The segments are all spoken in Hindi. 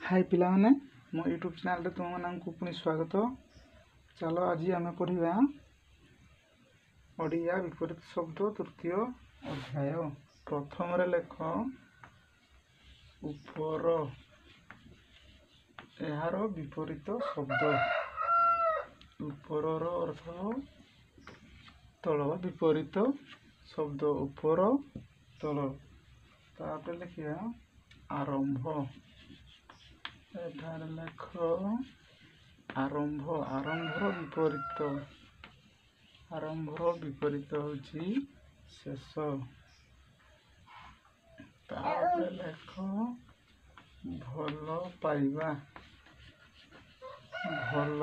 हाय पिलाने मो यूट्यूब चैनल रे तुम मानक पुणी स्वागत। चलो आज आम पढ़ा ओडिया विपरीत शब्द तृतीय अध्याय। प्रथम लेख उपर यार विपरीत शब्द। उपर अर्थ तल विपरीत शब्द उपर तल। तापर लिखा आरंभ। एठार लेख आरंभ। आरंभर विपरीत। आरंभर विपरीत होची शेष। तापर लेख भल पाइबा। भल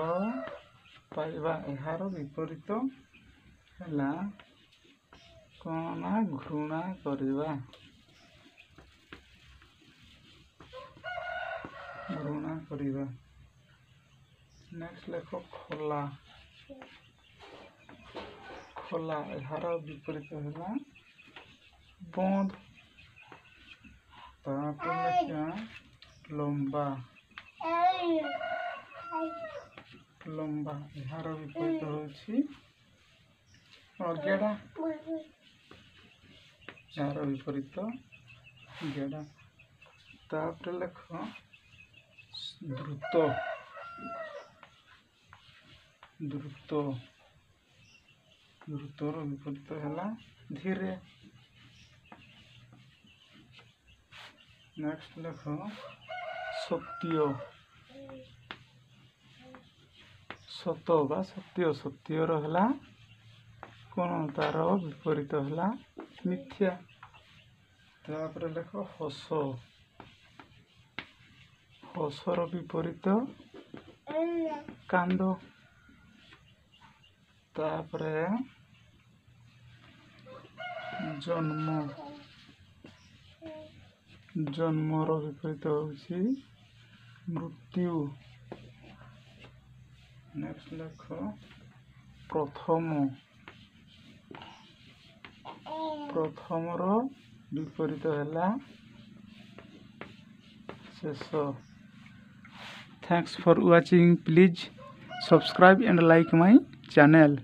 पाइबा एहार विपरीत हैला कोना घृणा करिबा। घृणा करिबा। नेक्स्ट लेख खोला। खोला एहार विपरीत हैला बंद। तापर लेखा लंबा। लंबा एहार विपरीत होची गेड़ा। यार विपरीत गेड़ा। तापर लेख द्रुत। द्रुत द्रुतर विपरीत हैला धीरे। नेक्स्ट लेख सत्य। सत बा सत्य। सत्यर हैला कौन तार विपरीत हैला मिथ्या। तापर लेख हस। हसर विपरीत कांद। तापरे जन्म। जन्मर विपरीत होची मृत्यु। नेक्स्ट लेख प्रथम। प्रथमर विपरीत हैला शेष। Thanks for watching. Please subscribe and like my channel.